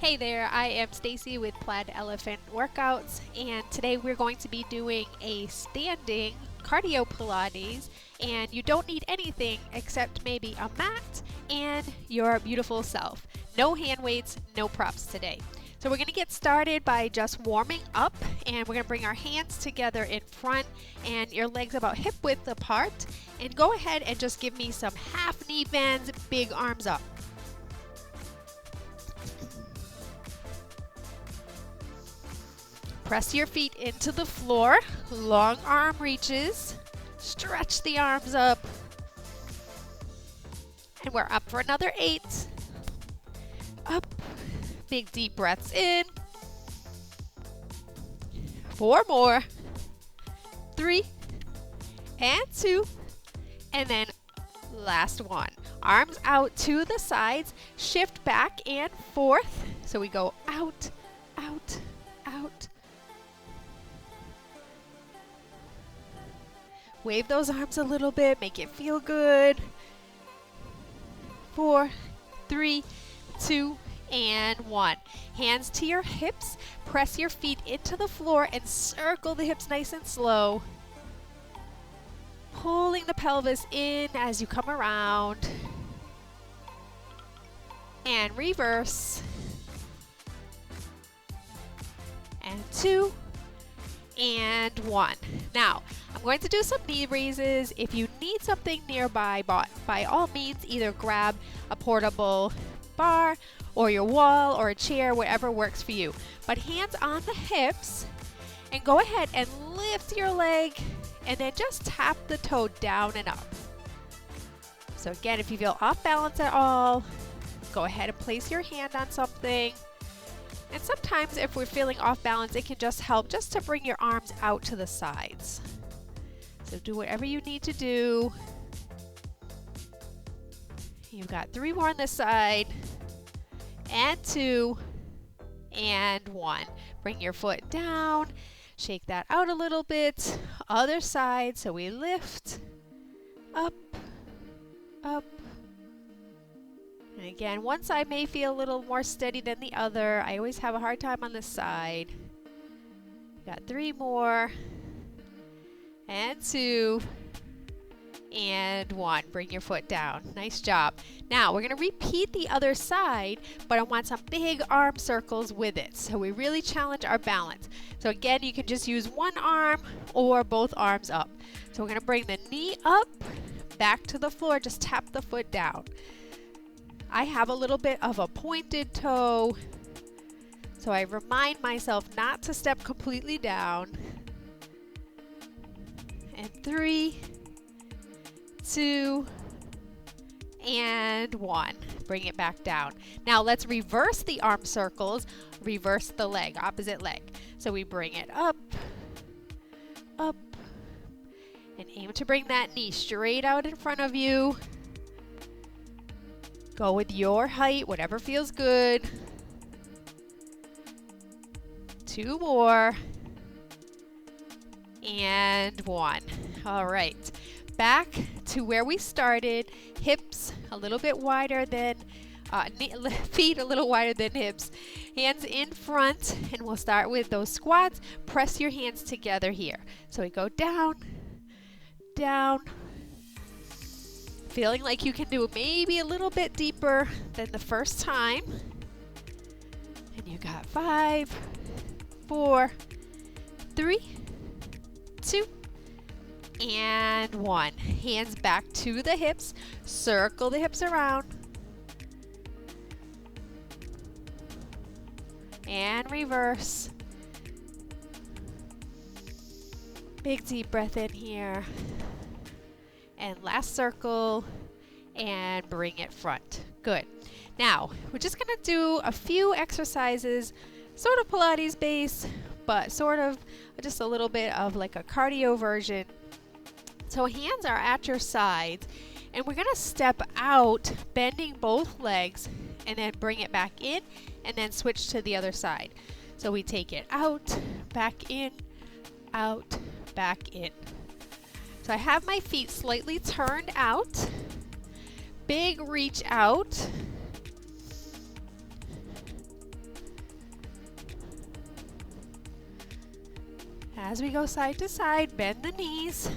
Hey there, I am Stacy with Plaid Elephant Workouts, and today we're going to be doing a standing cardio Pilates, and you don't need anything except maybe a mat and your beautiful self. No hand weights, no props today. So we're going to get started by just warming up, and we're going to bring our hands together in front and your legs about hip width apart, and go ahead and just give me some half knee bends, big arms up. Press your feet into the floor, long arm reaches, stretch the arms up, and we're up for another 8. Up, big deep breaths in, 4 more, 3, and 2, and then last one. Arms out to the sides, shift back and forth, so we go out, out, out. Wave those arms a little bit, make it feel good. 4, 3, 2, and 1. Hands to your hips, press your feet into the floor and circle the hips nice and slow. Pulling the pelvis in as you come around. And reverse. And 2, and 1. Now, I'm going to do some knee raises. If you need something nearby, by all means, either grab a portable bar or your wall or a chair, whatever works for you. But hands on the hips, and go ahead and lift your leg, and then just tap the toe down and up. So again, if you feel off balance at all, go ahead and place your hand on something. And sometimes if we're feeling off balance, it can just help just to bring your arms out to the sides. So do whatever you need to do. You've got 3 more on this side, and 2, and 1. Bring your foot down, shake that out a little bit. Other side, so we lift, up, up. And again, one side may feel a little more steady than the other. I always have a hard time on this side. Got 3 more, and 2, and 1. Bring your foot down. Nice job. Now we're going to repeat the other side, but I want some big arm circles with it. So we really challenge our balance. So again, you can just use one arm or both arms up. So we're going to bring the knee up, back to the floor. Just tap the foot down. I have a little bit of a pointed toe, so I remind myself not to step completely down. And 3, 2, and 1. Bring it back down. Now let's reverse the arm circles, reverse the leg, opposite leg. So we bring it up, up, and aim to bring that knee straight out in front of you. Go with your height, whatever feels good. 2 more. And 1. All right. Back to where we started. Hips a little bit wider than, feet a little wider than hips. Hands in front, and we'll start with those squats. Press your hands together here. So we go down, down. Feeling like you can do maybe a little bit deeper than the first time. And you got 5, 4, 3, 2, and 1. Hands back to the hips. Circle the hips around. And reverse. Big deep breath in here. And last circle, and bring it front. Good. Now, we're just going to do a few exercises, sort of Pilates base, but sort of just a little bit of like a cardio version. So hands are at your sides, and we're going to step out, bending both legs, and then bring it back in, and then switch to the other side. So we take it out, back in, out, back in. So I have my feet slightly turned out, big reach out, As we go side to side, bend the knees.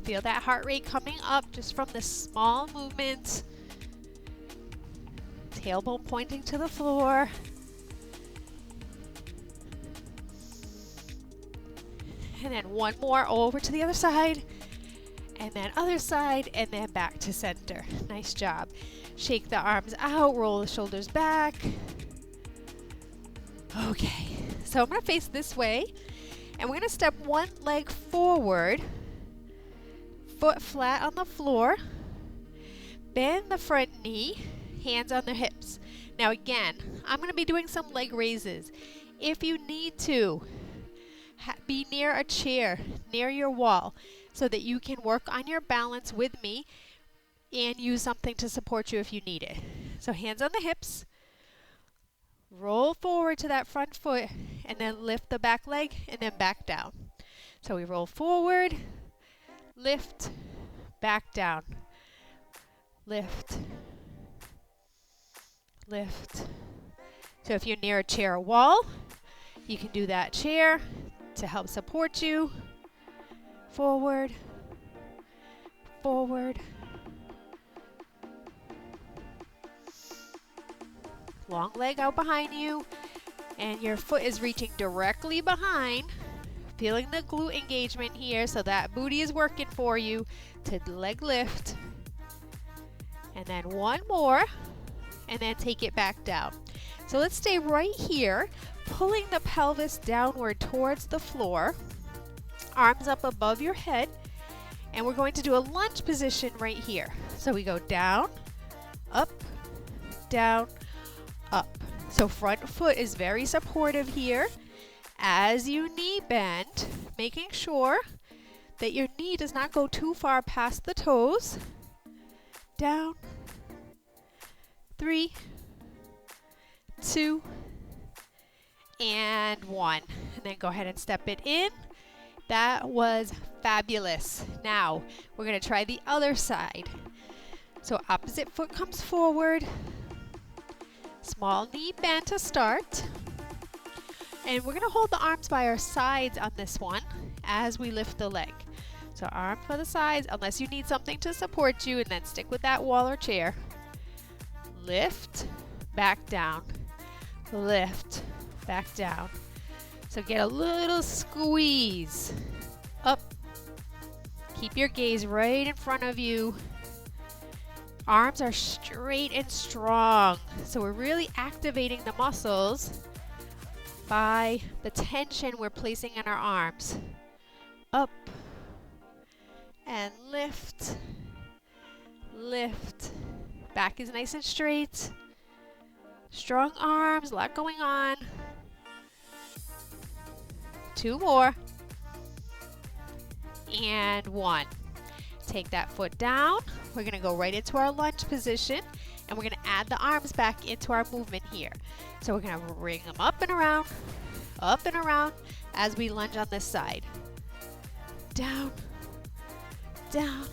Feel that heart rate coming up just from this small movement. Tailbone pointing to the floor. And then one more over to the other side. And then other side, and then back to center. Nice job. Shake the arms out, roll the shoulders back. Okay, so I'm gonna face this way, and we're gonna step one leg forward, foot flat on the floor, bend the front knee, hands on the hips. Now again, I'm gonna be doing some leg raises. If you need to, be near a chair, near your wall, so that you can work on your balance with me and use something to support you if you need it. So hands on the hips, roll forward to that front foot, and then lift the back leg and then back down. So we roll forward, lift, back down, lift, lift. So if you're near a chair or wall, you can do that chair to help support you. Forward, forward. Long leg out behind you, and your foot is reaching directly behind. Feeling the glute engagement here, so that booty is working for you to leg lift. And then one more, and then take it back down. So let's stay right here, pulling the pelvis downward towards the floor. Arms up above your head, and we're going to do a lunge position right here. So we go down, up, down, up. So front foot is very supportive here. As you knee bend, making sure that your knee does not go too far past the toes. Down, 3, 2, and 1. And then go ahead and step it in. That was fabulous. Now we're going to try the other side. So opposite foot comes forward. Small knee bend to start. And we're going to hold the arms by our sides on this one as we lift the leg. So arms by the sides, unless you need something to support you, and then stick with that wall or chair. Lift, back down. Lift, back down. So get a little squeeze. Up. Keep your gaze right in front of you. Arms are straight and strong. So we're really activating the muscles by the tension we're placing in our arms. Up. And lift. Lift. Back is nice and straight. Strong arms, a lot going on. 2 more. And 1. Take that foot down. We're going to go right into our lunge position, and we're going to add the arms back into our movement here. So we're going to bring them up and around as we lunge on this side. Down, down.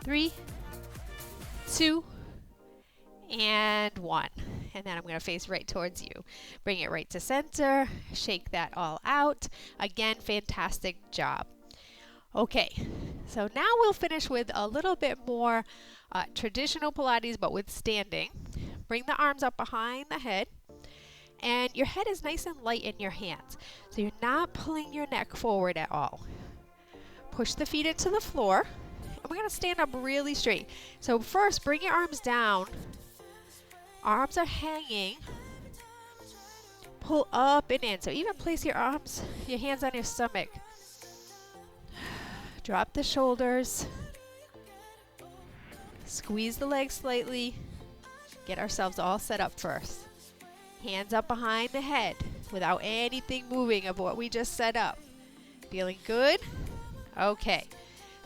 Three, 2, and 1. And then I'm going to face right towards you. Bring it right to center. Shake that all out. Again, fantastic job. Okay, so now we'll finish with a little bit more traditional Pilates, but with standing. Bring the arms up behind the head. And your head is nice and light in your hands. So you're not pulling your neck forward at all. Push the feet into the floor. And we're going to stand up really straight. So first, bring your arms down. Arms are hanging. Pull up and in. So even place your arms, your hands on your stomach. Drop the shoulders. Squeeze the legs slightly. Get ourselves all set up first. Hands up behind the head without anything moving of what we just set up. Feeling good? Okay.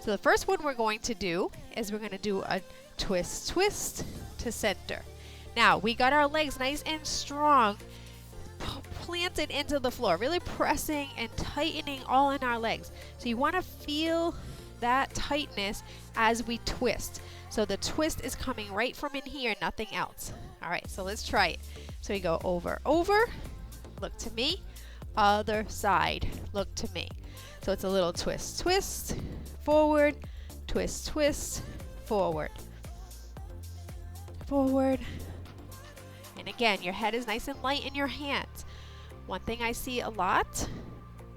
So the first one we're going to do is we're going to do a twist, twist to center. Now, we got our legs nice and strong. Plant planted into the floor, really pressing and tightening all in our legs. So you want to feel that tightness as we twist. So the twist is coming right from in here, nothing else. All right, so let's try it. So we go over, over, look to me, other side, look to me. So it's a little twist, twist, forward, twist, twist, forward, forward. And again, your head is nice and light in your hands. One thing I see a lot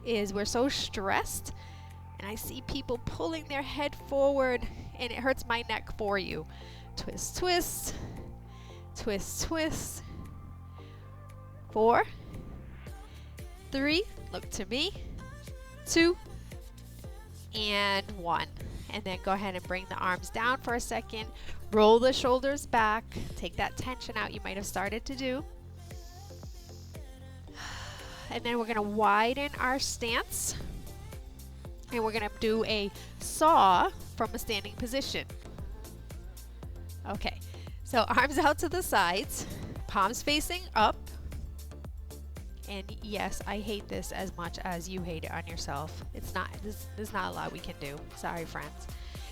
is we're so stressed, and I see people pulling their head forward, and it hurts my neck for you. Twist, twist, twist, twist. 4, 3, look to me, 2, and 1. And then go ahead and bring the arms down for a second. Roll the shoulders back. Take that tension out you might have started to do. And then we're going to widen our stance. And we're going to do a saw from a standing position. Okay, so arms out to the sides, palms facing up. And yes, I hate this as much as you hate it on yourself. There's not a lot we can do. Sorry, friends.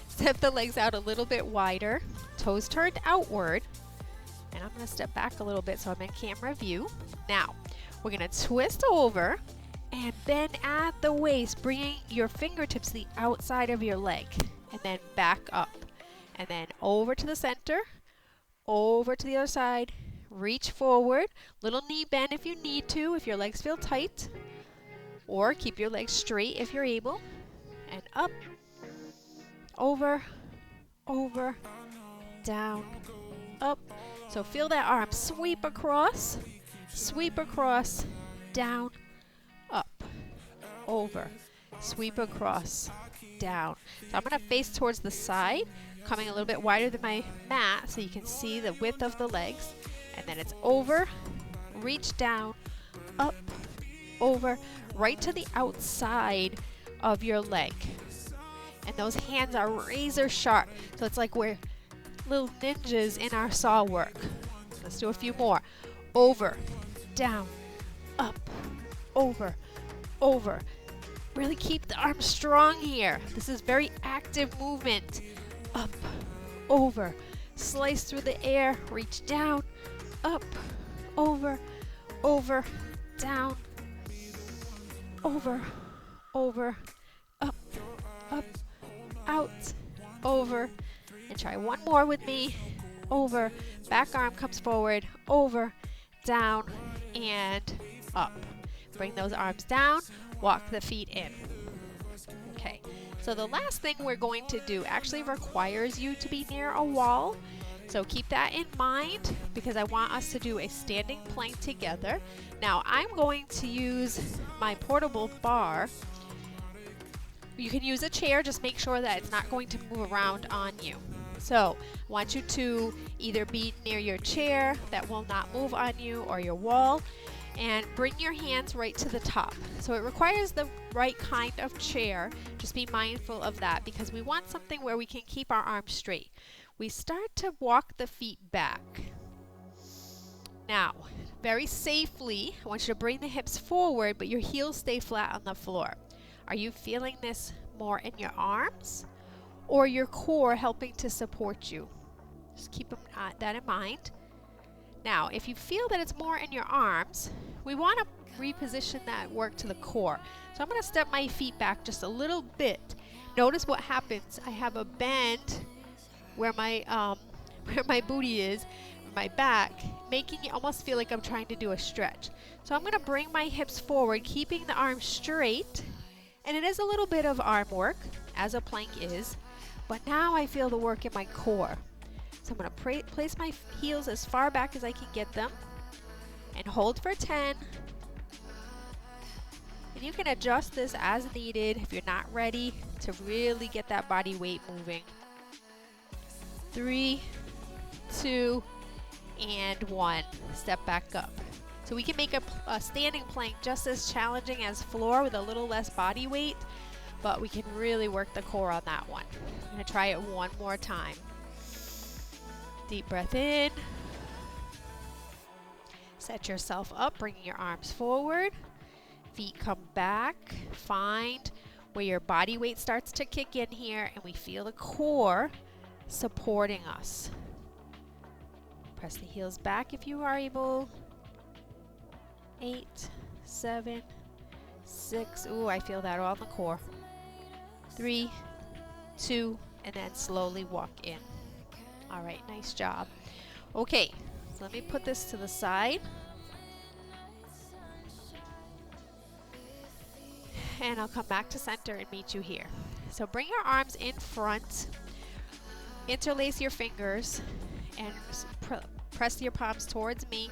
Step the legs out a little bit wider, toes turned outward. And I'm going to step back a little bit so I'm in camera view. Now, we're going to twist over and then at the waist, bringing your fingertips to the outside of your leg. And then back up. And then over to the center, over to the other side. Reach forward, little knee bend if you need to, if your legs feel tight, or keep your legs straight if you're able, and up, over, over, down, up. So feel that arm sweep across, down, up, over, sweep across, down. So I'm going to face towards the side, coming a little bit wider than my mat so you can see the width of the legs. And then it's over, reach down, up, over, right to the outside of your leg. And those hands are razor sharp. So it's like we're little ninjas in our saw work. Let's do a few more. Over, down, up, over, over. Really keep the arms strong here. This is very active movement. Up, over, slice through the air, reach down, up, over, over, down, over, over, up, up, out, over. And try one more with me. Over, back arm comes forward, over, down, and up. Bring those arms down, walk the feet in. Okay, so the last thing we're going to do actually requires you to be near a wall. So keep that in mind because I want us to do a standing plank together. Now I'm going to use my portable bar. You can use a chair, just make sure that it's not going to move around on you. So I want you to either be near your chair that will not move on you or your wall, and bring your hands right to the top. So it requires the right kind of chair. Just be mindful of that because we want something where we can keep our arms straight. We start to walk the feet back. Now, very safely, I want you to bring the hips forward, but your heels stay flat on the floor. Are you feeling this more in your arms or your core helping to support you? Just keep that in mind. Now, if you feel that it's more in your arms, we want to reposition that work to the core. So I'm going to step my feet back just a little bit. Notice what happens. I have a bend where my booty is, my back, making it almost feel like I'm trying to do a stretch. So I'm going to bring my hips forward, keeping the arms straight, and it is a little bit of arm work, as a plank is, but now I feel the work in my core. So I'm going to place my heels as far back as I can get them, and hold for 10. And you can adjust this as needed if you're not ready to really get that body weight moving. 3, 2, and 1. Step back up. So we can make a standing plank just as challenging as floor with a little less body weight, but we can really work the core on that one. I'm going to try it one more time. Deep breath in. Set yourself up, bringing your arms forward. Feet come back. Find where your body weight starts to kick in here, and we feel the core supporting us. Press the heels back if you are able. 8, 7, 6. Ooh, I feel that all in the core. 3, 2, and then slowly walk in. All right, nice job. Okay, so let me put this to the side. And I'll come back to center and meet you here. So bring your arms in front, interlace your fingers, and press your palms towards me,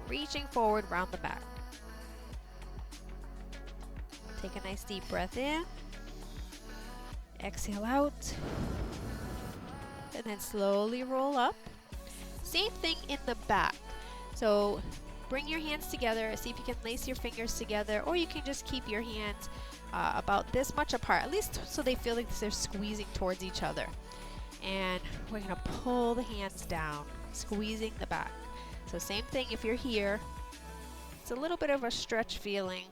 reaching forward round the back. Take a nice deep breath in, exhale out, and then slowly roll up. Same thing in the back. So bring your hands together, see if you can lace your fingers together, or you can just keep your hands about this much apart, at least so they feel like they're squeezing towards each other. And we're gonna pull the hands down, squeezing the back. So same thing if you're here. It's a little bit of a stretch feeling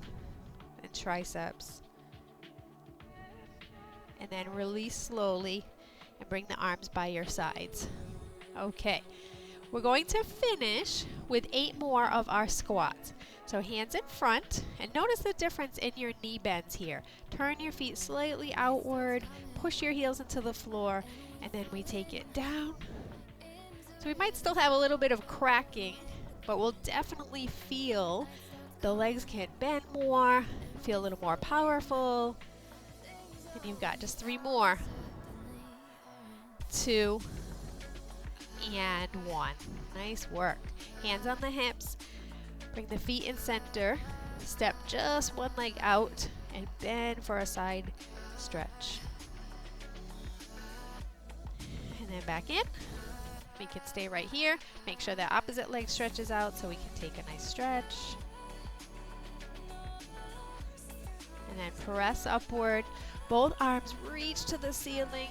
in triceps. And then release slowly and bring the arms by your sides. Okay. We're going to finish with 8 more of our squats. So hands in front, and notice the difference in your knee bends here. Turn your feet slightly outward, push your heels into the floor, and then we take it down. So we might still have a little bit of cracking, but we'll definitely feel the legs can bend more, feel a little more powerful. And you've got just 3 more. 2, and 1. Nice work. Hands on the hips. Bring the feet in center. Step just one leg out and bend for a side stretch. And then back in. We can stay right here. Make sure the opposite leg stretches out so we can take a nice stretch. And then press upward. Both arms reach to the ceiling.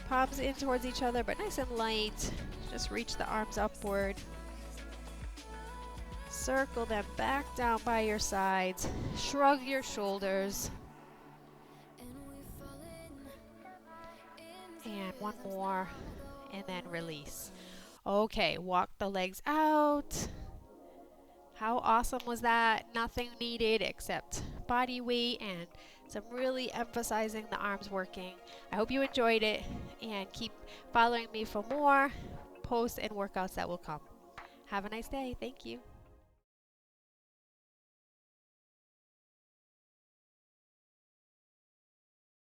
Palms in towards each other, but nice and light. Just reach the arms upward. Circle them back down by your sides. Shrug your shoulders. And 1 more, and then release. Okay, walk the legs out. How awesome was that? Nothing needed except body weight and some really emphasizing the arms working. I hope you enjoyed it, and keep following me for more posts and workouts that will come. Have a nice day. Thank you.